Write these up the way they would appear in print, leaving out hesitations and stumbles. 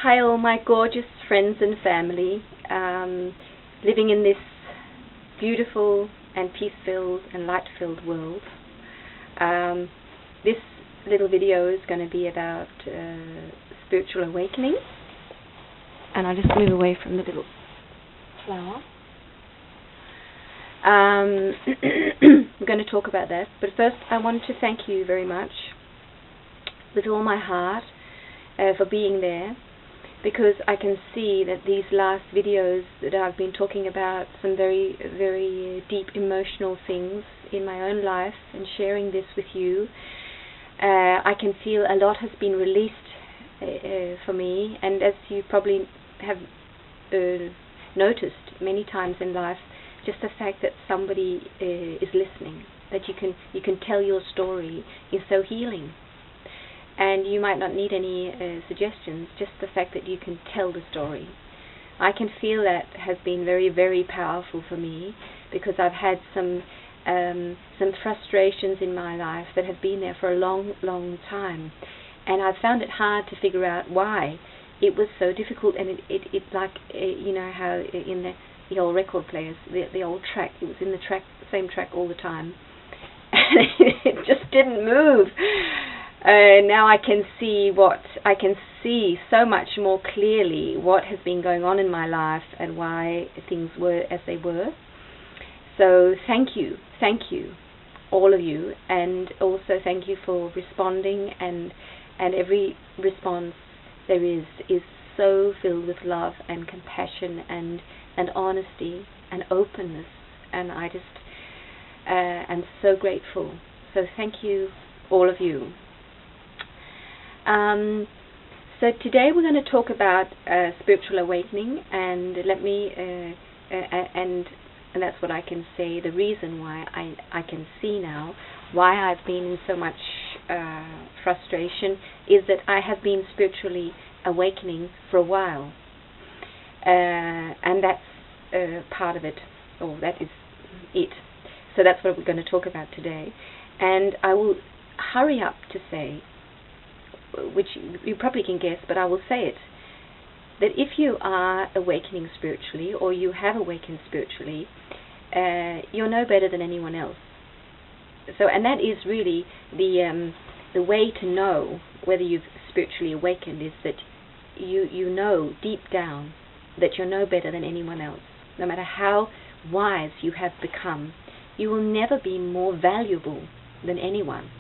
Hi all my gorgeous friends and family, living in this beautiful and peace-filled and light-filled world. This little video is going to be about spiritual awakening, and I'll just move away from the little flower. I'm going to talk about that, but first I want to thank you very much with all my heart for being there, because I can see that these last videos that I've been talking about some very, very deep emotional things in my own life and sharing this with you, I can feel a lot has been released for me, and as you probably have noticed many times in life, just the fact that somebody is listening, that you can tell your story, is so healing. And you might not need any suggestions, just the fact that you can tell the story. I can feel that has been very, very powerful for me, because I've had some frustrations in my life that have been there for a long, long time, and I've found it hard to figure out why it was so difficult. And it like you know how in the old record players, the old track, it was in the same track all the time, and it just didn't move. Now I can see so much more clearly what has been going on in my life and why things were as they were. So thank you, all of you, and also thank you for responding, and every response there is so filled with love and compassion and honesty and openness, and I just am so grateful. So thank you, all of you. So today we're going to talk about spiritual awakening, and let me and that's what I can say. The reason why I can see now why I've been in so much frustration is that I have been spiritually awakening for a while, and that's part of it, or that is it. So that's what we're going to talk about today, and I will hurry up to say, which you probably can guess, but I will say it, that if you are awakening spiritually, or you have awakened spiritually, you're no better than anyone else. So, and that is really the way to know whether you've spiritually awakened, is that you know deep down that you're no better than anyone else. No matter how wise you have become, you will never be more valuable than anyone.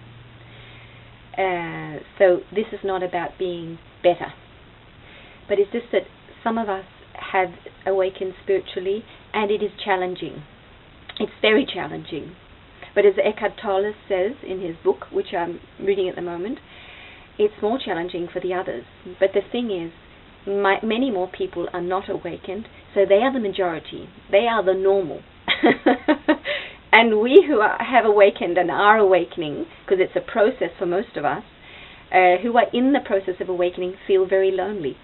So this is not about being better, but it's just that some of us have awakened spiritually, and it is challenging. It's very challenging. But as Eckhart Tolle says in his book, which I'm reading at the moment, it's more challenging for the others. But the thing is, many more people are not awakened, so they are the majority. They are the normal. And we who have awakened and are awakening, because it's a process for most of us, who are in the process of awakening, feel very lonely.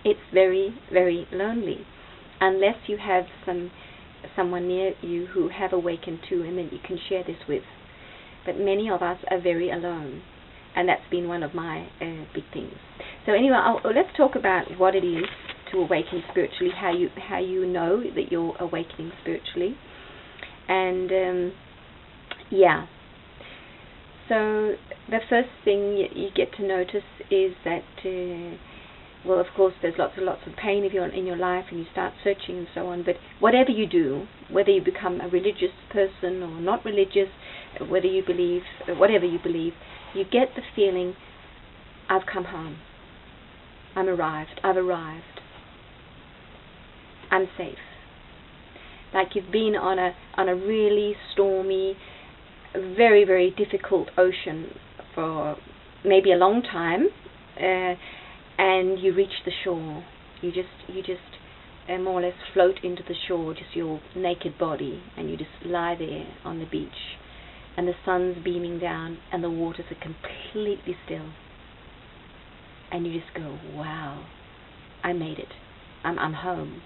It's very, very lonely, unless you have someone near you who have awakened too, and then you can share this with. But many of us are very alone, and that's been one of my big things. So anyway, let's talk about what it is to awaken spiritually, how you know that you're awakening spiritually. And yeah, so the first thing you get to notice is that well, of course there's lots of pain if you're in your life and you start searching and so on, but whatever you do, whether you become a religious person or not religious, whether you believe, whatever you believe, you get the feeling, I've come home, I've arrived, I'm safe. Like you've been on a really stormy, very, very difficult ocean for maybe a long time, and you reach the shore. You just more or less float into the shore, just your naked body, and you just lie there on the beach, and the sun's beaming down, and the waters are completely still, and you just go, wow, I made it. I'm home.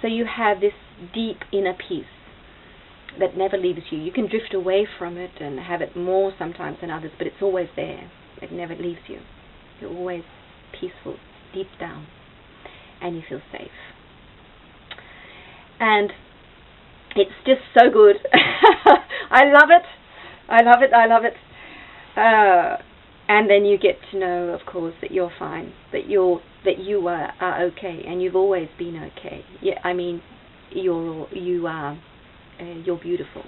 So you have this deep inner peace that never leaves you. You can drift away from it and have it more sometimes than others, but it's always there. It never leaves you. You're always peaceful deep down, and you feel safe. And it's just so good. I love it. I love it. I love it. And then you get to know, of course, that you're fine, that you are okay, and you've always been okay. Yeah, I mean, you're beautiful.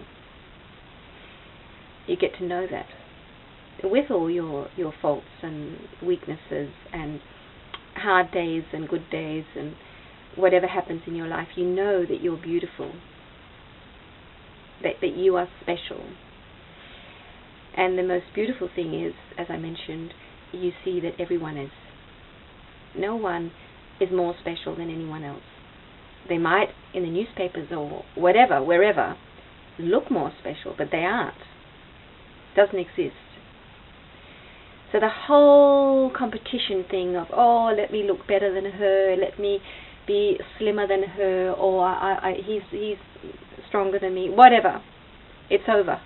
You get to know that, with all your faults and weaknesses and hard days and good days and whatever happens in your life. You know that you're beautiful, that you are special. And the most beautiful thing is, as I mentioned, you see that everyone is. No one is more special than anyone else. They might, in the newspapers or whatever, wherever, look more special, but they aren't. It doesn't exist. So the whole competition thing of, oh, let me look better than her, let me be slimmer than her, or he's stronger than me, whatever, it's over.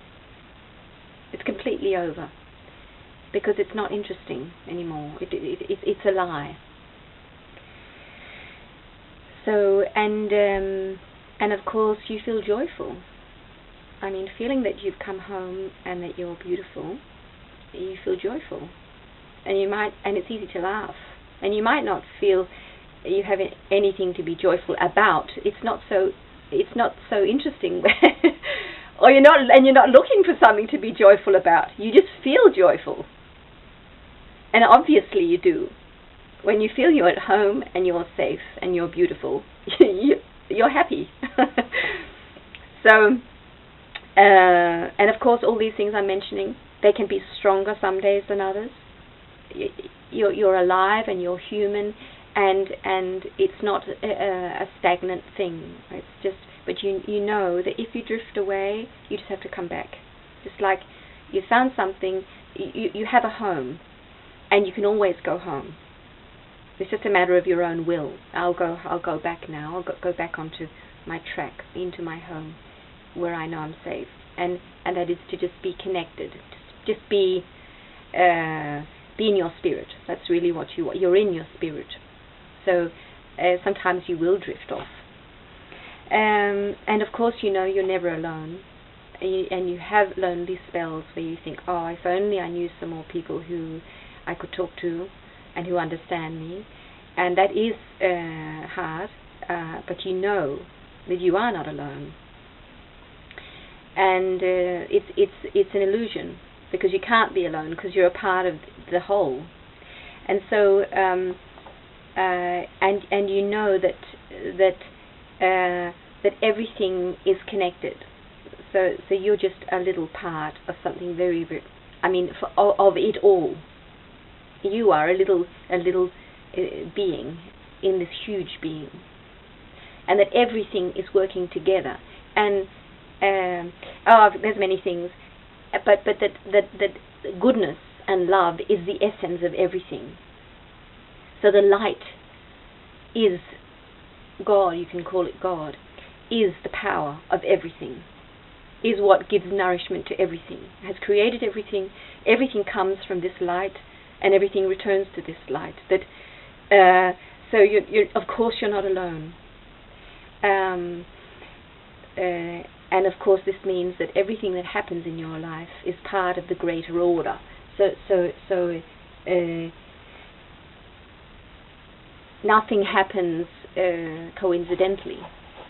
It's completely over, because it's not interesting anymore. It's a lie. So, and of course you feel joyful. I mean, feeling that you've come home and that you're beautiful, you feel joyful, and it's easy to laugh. And you might not feel you have anything to be joyful about. It's not so interesting. Or you're not looking for something to be joyful about. You just feel joyful. And obviously you do. When you feel you're at home and you're safe and you're beautiful, you're happy. So, and of course all these things I'm mentioning, they can be stronger some days than others. You're alive and you're human, and it's not a stagnant thing. It's just, but you know that if you drift away, you just have to come back. Just like you found something, you have a home, and you can always go home. It's just a matter of your own will. I'll go back now. I'll go back onto my track, into my home, where I know I'm safe, and that is to just be connected, just be in your spirit. That's really what you're in your spirit. So sometimes you will drift off. And of course, you know you're never alone, and you have lonely spells where you think, oh, if only I knew some more people who I could talk to and who understand me. And that is hard, but you know that you are not alone. And it's an illusion, because you can't be alone, because you're a part of the whole. And so and you know that everything is connected. So you're just a little part of something very, very, I mean, of it all. You are a little being in this huge being, and that everything is working together. And there's many things, but that goodness and love is the essence of everything. So the light is God, you can call it God, is the power of everything, is what gives nourishment to everything, has created everything. Everything comes from this light, and everything returns to this light. That so you're of course you're not alone. And of course this means that everything that happens in your life is part of the greater order. So nothing happens coincidentally.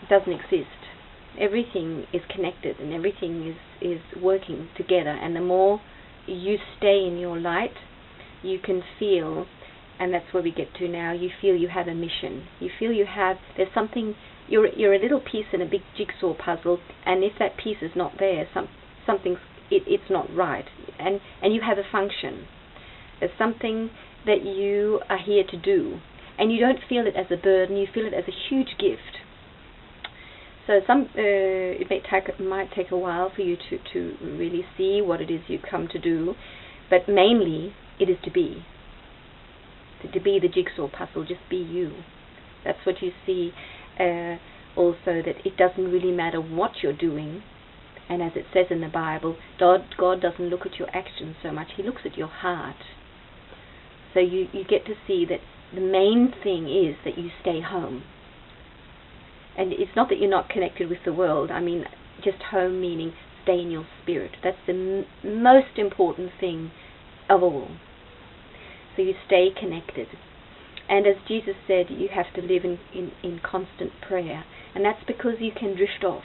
It doesn't exist. Everything is connected, and everything is working together. And the more you stay in your light, you can feel, and that's where we get to now, you feel you have a mission. You feel there's something, you're a little piece in a big jigsaw puzzle, and if that piece is not there, it's not right. And you have a function. There's something that you are here to do. And you don't feel it as a burden, you feel it as a huge gift. So it might take a while for you to really see what it is you come to do, but mainly it is to be the jigsaw puzzle. Just be you. That's what you see. Also, that it doesn't really matter what you're doing, and as it says in the Bible, God doesn't look at your actions so much, He looks at your heart. So you get to see that the main thing is that you stay home. And it's not that you're not connected with the world. I mean, just home meaning stay in your spirit. That's the most important thing of all. So you stay connected. And as Jesus said, you have to live in constant prayer. And that's because you can drift off.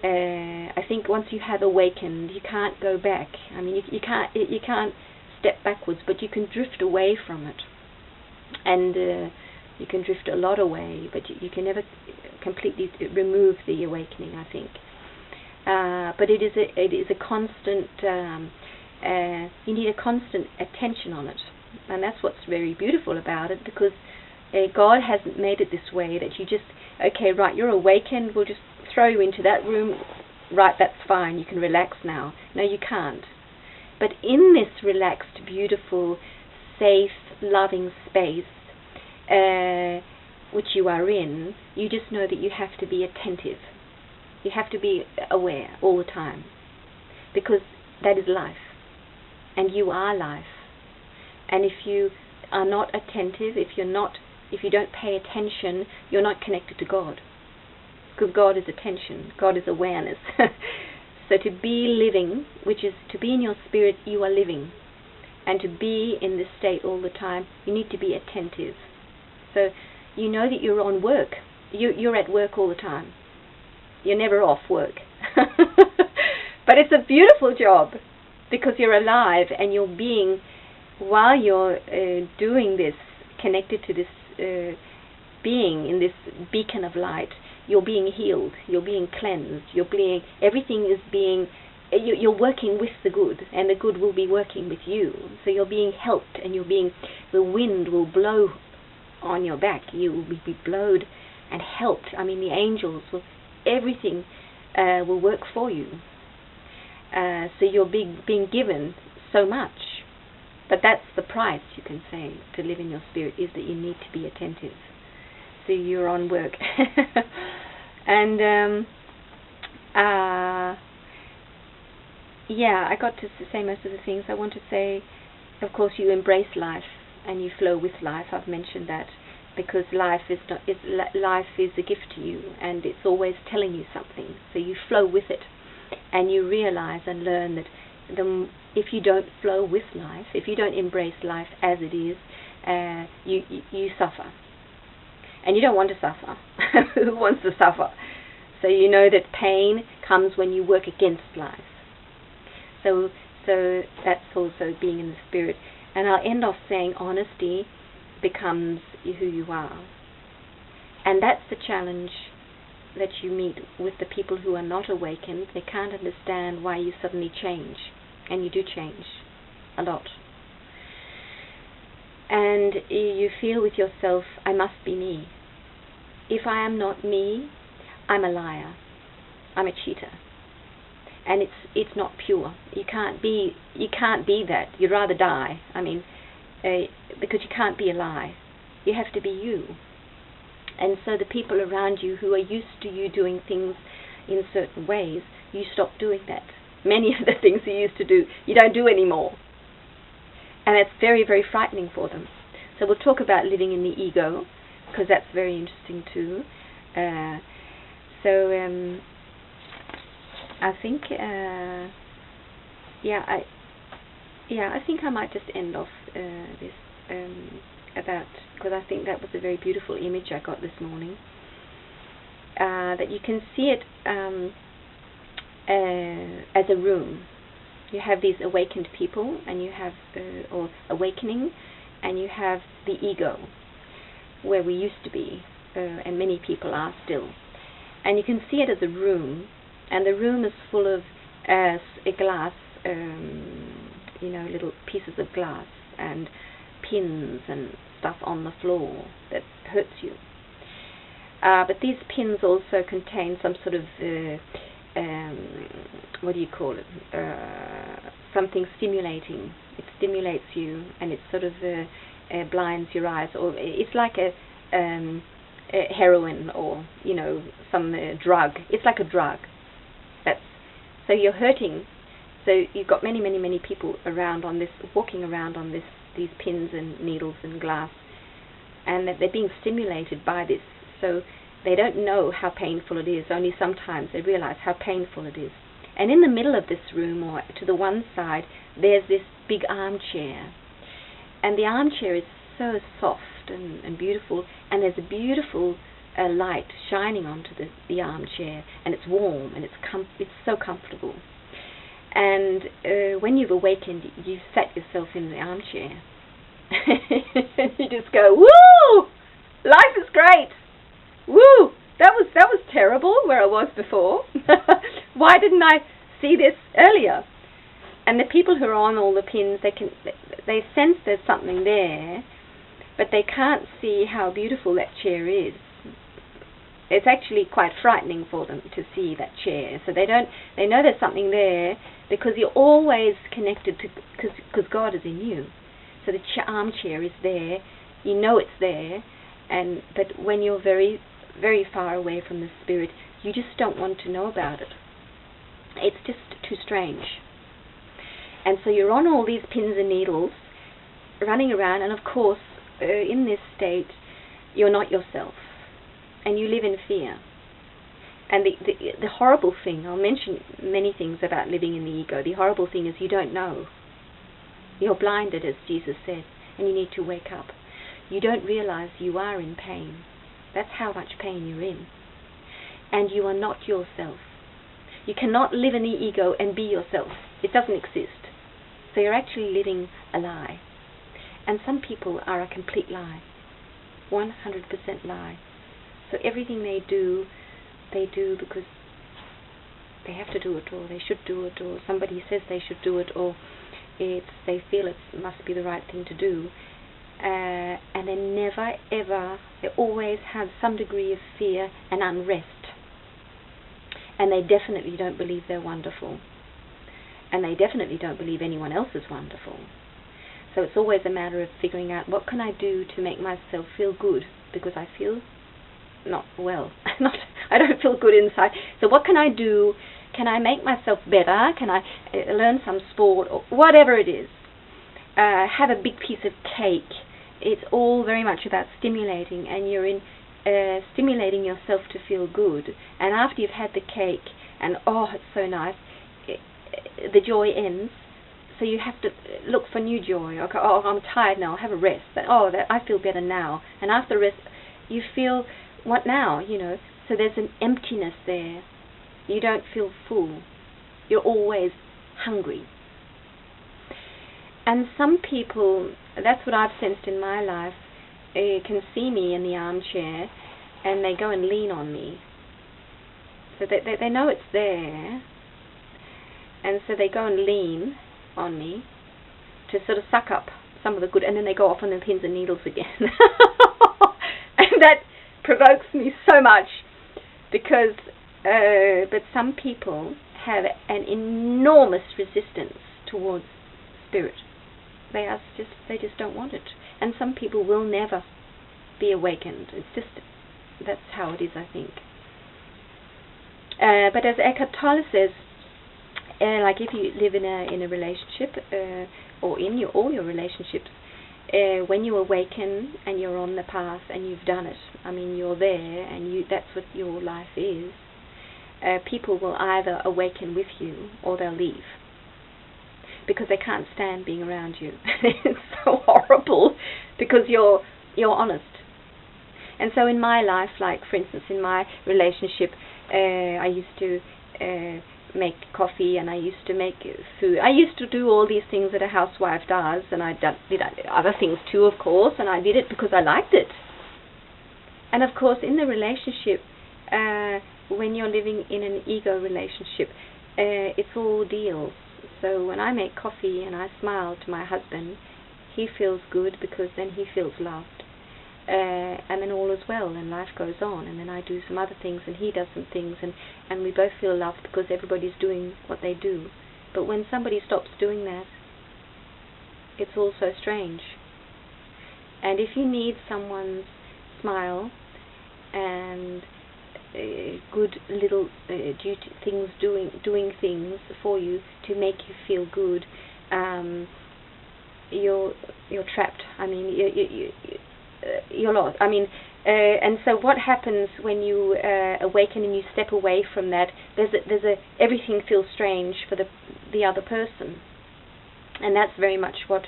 I think once you have awakened, you can't go back. I mean, you can't step backwards, but you can drift away from it. And you can drift a lot away, but you can never completely remove the awakening, I think. But it is a constant, you need a constant attention on it. And that's what's very beautiful about it, because God hasn't made it this way that you just, okay, right, you're awakened, we'll just throw you into that room, right, that's fine, you can relax now. No, you can't. But in this relaxed, beautiful, safe, loving space, which you are in, you just know that you have to be attentive. You have to be aware all the time, because that is life, and you are life. And if you are not attentive, if you don't pay attention, you're not connected to God, because God is attention, God is awareness. So to be living, which is to be in your spirit, you are living, and to be in this state all the time, you need to be attentive. So you know that you're on work. You're at work all the time. You're never off work. But it's a beautiful job, because you're alive and you're being, while you're doing this, connected to this being in this beacon of light, you're being healed, you're being cleansed, everything is being, you're working with the good, and the good will be working with you. So you're being helped, and the wind will blow on your back. You will be blowed and helped. I mean, the angels will, everything will work for you. So you're being given so much. But that's the price, you can say, to live in your spirit, is that you need to be attentive. So you're on work. And yeah, I got to say most of the things I want to say. Of course, you embrace life and you flow with life. I've mentioned that, because life is a gift to you, and it's always telling you something. So you flow with it, and you realize and learn that if you don't flow with life, if you don't embrace life as it is, you suffer. And you don't want to suffer. Who wants to suffer? So you know that pain comes when you work against life. So that's also being in the spirit. And I'll end off saying honesty becomes who you are. And that's the challenge that you meet with the people who are not awakened. They can't understand why you suddenly change. And you do change a lot. And you feel with yourself, I must be me. If I am not me, I'm a liar. I'm a cheater. And it's not pure. You can't be that. You'd rather die. I mean, because you can't be a lie. You have to be you. And so the people around you who are used to you doing things in certain ways, you stop doing that. Many of the things you used to do, you don't do anymore. And it's very, very frightening for them. So we'll talk about living in the ego, because that's very interesting too. I think, I think I might just end off this because I think that was a very beautiful image I got this morning. That you can see it as a room. You have these awakened people, and you have, or awakening, and you have the ego, where we used to be, and many people are still. And you can see it as a room, and the room is full of a glass, little pieces of glass and pins and stuff on the floor that hurts you. But these pins also contain some sort of what do you call it? Something stimulating. It stimulates you, and it sort of blinds your eyes, or it's like a heroin, or some drug. It's like a drug. So you're hurting, So you've got many, many, many people around on this, walking around on these pins and needles and glass, and that they're being stimulated by this. So they don't know how painful it is. Only sometimes they realize how painful it is. And in the middle of this room, or to the one side, there's this big armchair. And the armchair is so soft and beautiful, and there's a beautiful light shining onto the armchair, and it's warm, and it's so comfortable. And when you've awakened, you've sat yourself in the armchair. You just go, woo! Life is great! Woo! That was terrible where I was before. Why didn't I see this earlier? And the people who are on all the pins, they sense there's something there, but they can't see how beautiful that chair is. It's actually quite frightening for them to see that chair. So they know there's something there, because you're always connected to, because God is in you. So the armchair is there, you know it's there, but when you're very, very far away from the Spirit, you just don't want to know about it. It's just too strange. And so you're on all these pins and needles, running around, and of course, in this state, you're not yourself, and you live in fear. And the horrible thing, I'll mention many things about living in the ego. The horrible thing is you don't know. You're blinded, as Jesus said, and you need to wake up. You don't realize you are in pain. That's how much pain you're in. And you are not yourself. You cannot live in the ego and be yourself. It doesn't exist. So you're actually living a lie. And some people are a complete lie. 100% lie. So everything they do because they have to do it, or they should do it, or somebody says they should do it, or they feel it must be the right thing to do. And they never, ever, they always have some degree of fear and unrest. And they definitely don't believe they're wonderful. And they definitely don't believe anyone else is wonderful. So it's always a matter of figuring out, what can I do to make myself feel good? Because I feel not well. I don't feel good inside. So what can I do? Can I make myself better? Can I learn some sport, or whatever it is? Have a big piece of cake. It's all very much about stimulating, and you're in stimulating yourself to feel good. And after you've had the cake, and it's so nice, the joy ends. So you have to look for new joy. Okay, I'm tired now, I'll have a rest. I feel better now. And after rest, you feel, what now? So there's an emptiness there. You don't feel full. You're always hungry. And some people, that's what I've sensed in my life, can see me in the armchair, and they go and lean on me. So they know it's there, and so they go and lean on me to sort of suck up some of the good, and then they go off on the pins and needles again. And that provokes me so much, because but some people have an enormous resistance towards spirit. They just don't want it. And some people will never be awakened. It's just, that's how it is, I think. But as Eckhart Tolle says, like if you live in a relationship, or in all your relationships, when you awaken and you're on the path and you've done it, I mean you're there and that's what your life is, people will either awaken with you or they'll leave, because they can't stand being around you. It's so horrible, because you're honest. And so in my life, like for instance in my relationship, I used to make coffee, and I used to make food. I used to do all these things that a housewife does, and I did other things too, of course, and I did it because I liked it. And of course in the relationship, when you're living in an ego relationship, it's all deals. So when I make coffee and I smile to my husband, he feels good, because then he feels loved. And then all is well, and life goes on, and then I do some other things and he does some things, and we both feel loved because everybody's doing what they do. But when somebody stops doing that, it's all so strange. And if you need someone's smile and good little duty things, doing things for you to make you feel good, you're trapped. I mean, you're lost. I mean, and so what happens when you awaken and you step away from that? Everything feels strange for the other person, and that's very much what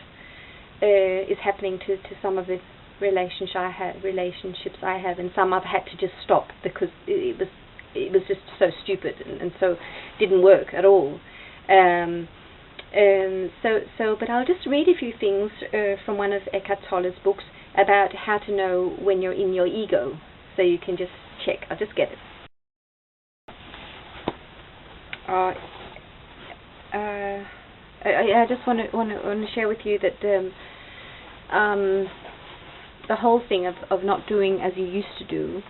is happening to some of the relationships I have, and some I've had to just stop because it was just so stupid and so didn't work at all. But I'll just read a few things from one of Eckhart Tolle's books about how to know when you're in your ego, so you can just check. I'll just get it. I just want to share with you that the whole thing of not doing as you used to do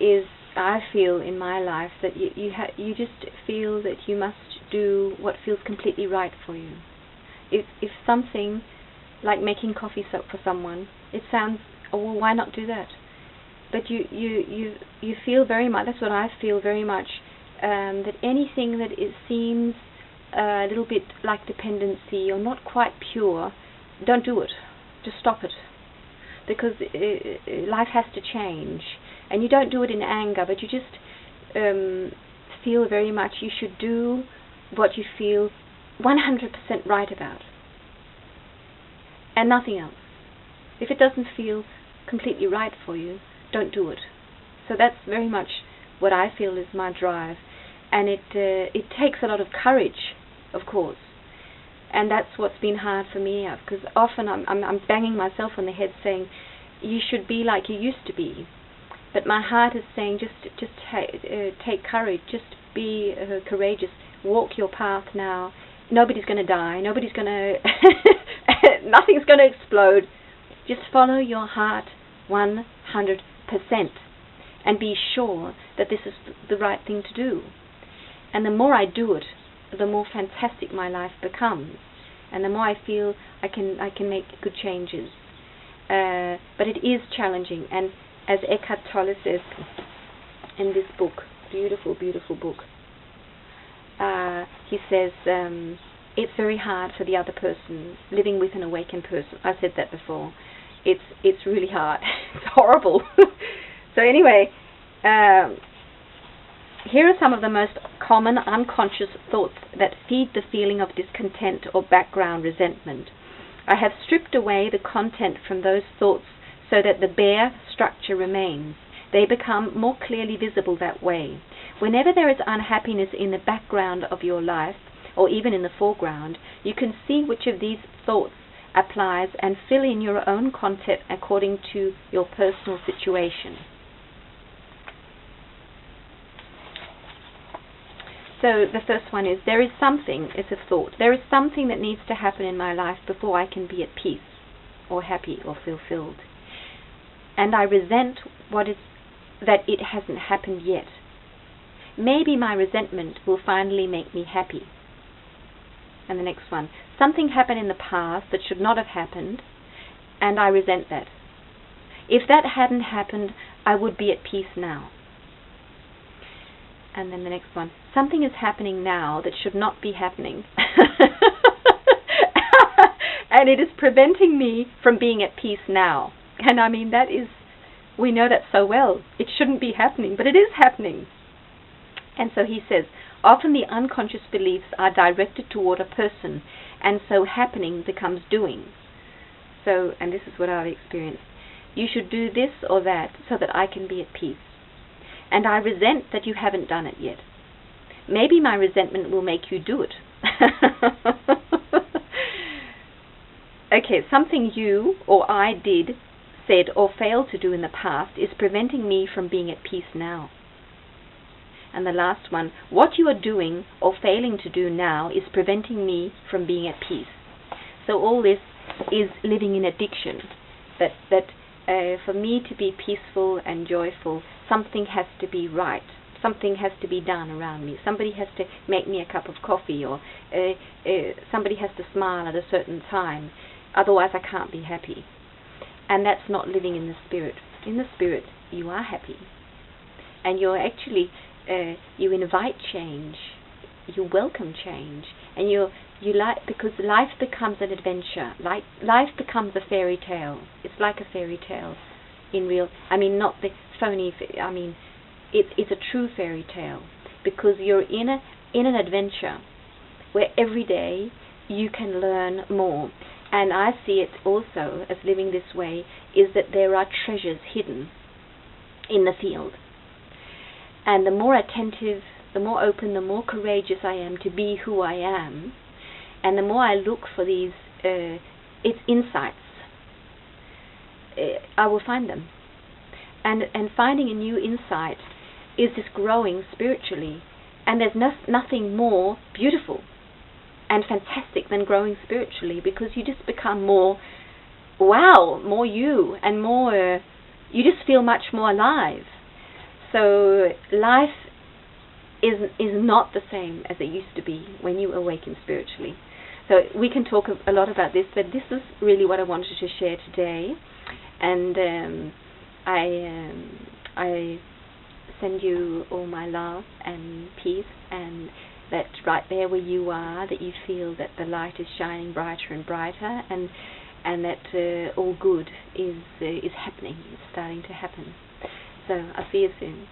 is, I feel in my life that you just feel that you must do what feels completely right for you. If something like making coffee for someone, it sounds, oh well, why not do that? But you feel very much, that's what I feel very much, that anything that seems a little bit like dependency or not quite pure, don't do it. Just stop it. Because life has to change. And you don't do it in anger, but you just feel very much you should do what you feel 100% right about. And nothing else. If it doesn't feel completely right for you, don't do it. So that's very much what I feel is my drive. And it takes a lot of courage, of course. And that's what's been hard for me, because often I'm banging myself on the head saying, you should be like you used to be. But my heart is saying, just take courage, just be courageous, walk your path now. Nobody's going to die, nobody's going to, nothing's going to explode. Just follow your heart 100% and be sure that this is the right thing to do. And the more I do it, the more fantastic my life becomes, and the more I feel I can make good changes. But it is challenging, and as Eckhart Tolle says in this book, beautiful, beautiful book, he says it's very hard for the other person, living with an awakened person. I said that before. It's really hard. It's horrible. So anyway, here are some of the most common unconscious thoughts that feed the feeling of discontent or background resentment. I have stripped away the content from those thoughts so that the bare structure remains. They become more clearly visible that way. Whenever there is unhappiness in the background of your life, or even in the foreground, you can see which of these thoughts applies and fill in your own content according to your personal situation. So the first one is, there is something, it's a thought, there is something that needs to happen in my life before I can be at peace or happy or fulfilled. And I resent that it hasn't happened yet. Maybe my resentment will finally make me happy. And the next one, something happened in the past that should not have happened, and I resent that. If that hadn't happened, I would be at peace now. And then the next one, something is happening now that should not be happening. And it is preventing me from being at peace now. And I mean, we know that so well. It shouldn't be happening, but it is happening. And so he says, often the unconscious beliefs are directed toward a person, and so happening becomes doing. So, and this is what I've experienced. You should do this or that so that I can be at peace. And I resent that you haven't done it yet. Maybe my resentment will make you do it. Okay, something you or I did, said, or failed to do in the past is preventing me from being at peace now. And the last one, what you are doing or failing to do now is preventing me from being at peace. So all this is living in addiction. That for me to be peaceful and joyful, something has to be right. Something has to be done around me. Somebody has to make me a cup of coffee, or somebody has to smile at a certain time. Otherwise I can't be happy. And that's not living in the Spirit. In the Spirit, you are happy. and you're actually you invite change, you welcome change, and you like, because life becomes an adventure. Like life becomes a fairy tale. It's like a fairy tale in real. I mean, not the phony. I mean, it's a true fairy tale, because you're in an adventure where every day you can learn more. And I see it also as living this way is that there are treasures hidden in the field. And the more attentive, the more open, the more courageous I am to be who I am, and the more I look for these its insights, I will find them. And finding a new insight is just growing spiritually. And there's nothing more beautiful and fantastic than growing spiritually, because you just become more more you, and more you just feel much more alive. So life is not the same as it used to be when you awaken spiritually. So we can talk a lot about this, but this is really what I wanted to share today. And I send you all my love and peace, and that right there where you are, that you feel that the light is shining brighter and brighter, and that all good is happening, is starting to happen. So I'll see you soon.